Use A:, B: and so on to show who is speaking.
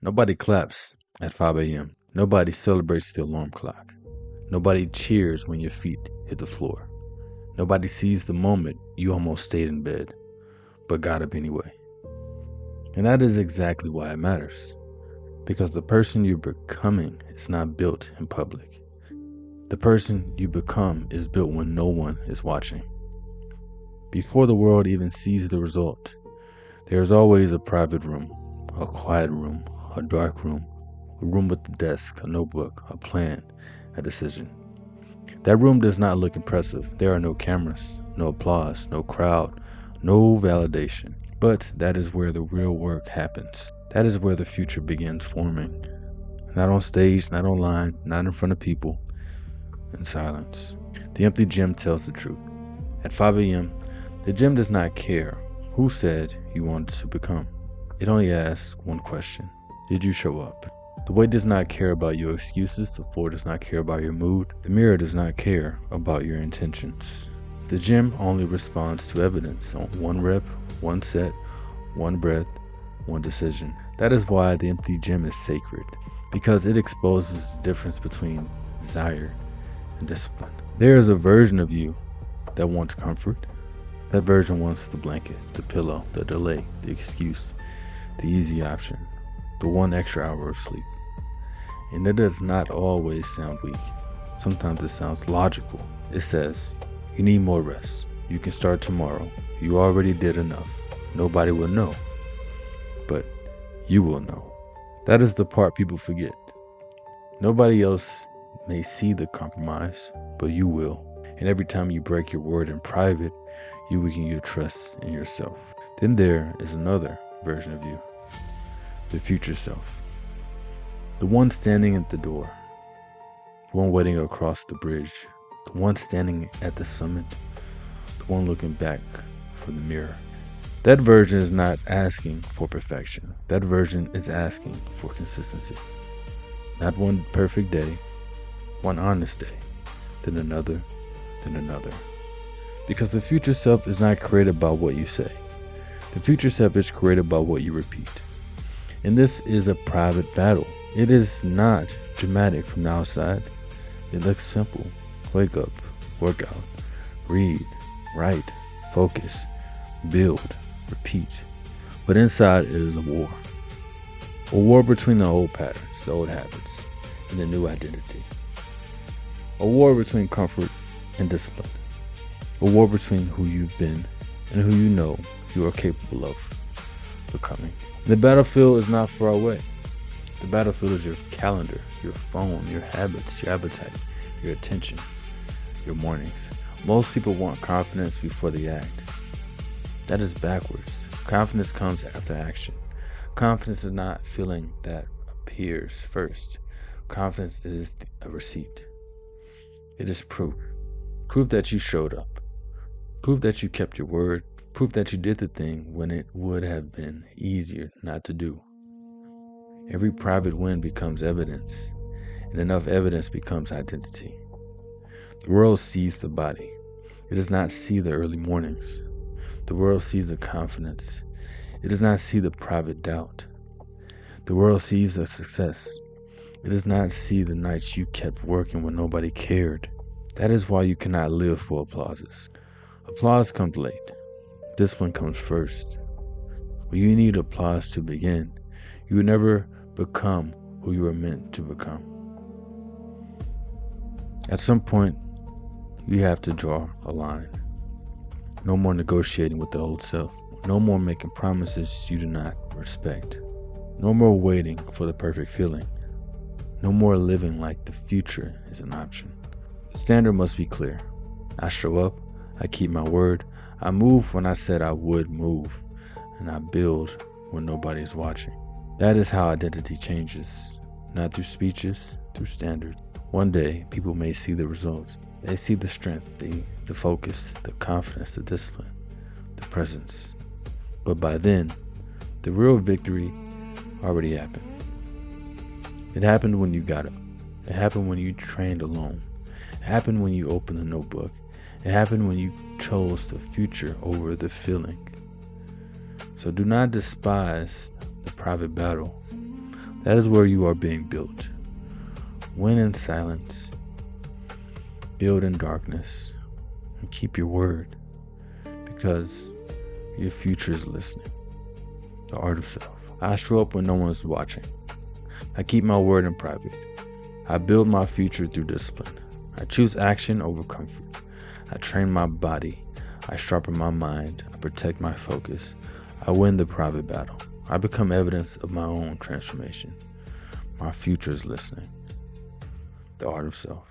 A: Nobody claps at 5 a.m. Nobody celebrates the alarm clock. Nobody cheers when your feet hit the floor. Nobody sees the moment you almost stayed in bed, but got up anyway. And that is exactly why it matters. Because the person you're becoming is not built in public. The person you become is built when no one is watching. Before the world even sees the result, there is always a private room, a quiet room, a dark room, a room with a desk, a notebook, a plan, a decision. That room does not look impressive. There are no cameras, no applause, no crowd, no validation. But that is where the real work happens. That is where the future begins forming. Not on stage, not online, not in front of people, in silence. The empty gym tells the truth. At 5 a.m., the gym does not care who said you wanted to become. It only asks one question. Did you show up? The weight does not care about your excuses. The floor does not care about your mood. The mirror does not care about your intentions. The gym only responds to evidence on one rep, one set, one breath, one decision. That is why the empty gym is sacred, because it exposes the difference between desire and discipline. There is a version of you that wants comfort. That version wants the blanket, the pillow, the delay, the excuse, the easy option, the 1 extra hour of sleep. And it does not always sound weak. Sometimes it sounds logical. It says, you need more rest. You can start tomorrow. You already did enough. Nobody will know, but you will know. That is the part people forget. Nobody else may see the compromise, but you will. And every time you break your word in private, you weaken your trust in yourself. Then there is another version of you, the future self. The one standing at the door, the one waiting across the bridge, the one standing at the summit, the one looking back from the mirror. That version is not asking for perfection. That version is asking for consistency. Not one perfect day, one honest day, then another, then another. Because the future self is not created by what you say. The future self is created by what you repeat. And this is a private battle. It is not dramatic from the outside. It looks simple. Wake up, work out, read, write, focus, build, repeat. But inside it is a war. A war between the old patterns, the old habits, and the new identity. A war between comfort and discipline. A war between who you've been and who you know you are capable of becoming. The battlefield is not far away. The battlefield is your calendar, your phone, your habits, your appetite, your attention, your mornings. Most people want confidence before they act. That is backwards. Confidence comes after action. Confidence is not feeling that appears first. Confidence is a receipt. It is proof. Proof that you showed up. Proof that you kept your word. Proof that you did the thing when it would have been easier not to do. Every private win becomes evidence, and enough evidence becomes identity. The world sees the body. It does not see the early mornings. The world sees the confidence. It does not see the private doubt. The world sees the success. It does not see the nights you kept working when nobody cared. That is why you cannot live for applauses. Applause comes late. Discipline comes first. When you need applause to begin, you will never become who you were meant to become. At some point, you have to draw a line. No more negotiating with the old self. No more making promises you do not respect. No more waiting for the perfect feeling. No more living like the future is an option. The standard must be clear. I show up, I keep my word, I move when I said I would move, and I build when nobody is watching. That is how identity changes, not through speeches, through standards. One day, people may see the results. They see the strength, the focus, the confidence, the discipline, the presence. But by then, the real victory already happened. It happened when you got up. It happened when you trained alone. It happened when you opened the notebook. It happened when you chose the future over the feeling. So do not despise the private battle. That is where you are being built. Win in silence, build in darkness, and keep your word, because your future is listening. The art of self. I show up when no one is watching. I keep my word in private. I build my future through discipline. I choose action over comfort. I train my body. I sharpen my mind. I protect my focus. I win the private battle. I become evidence of my own transformation. My future is listening. The art of self.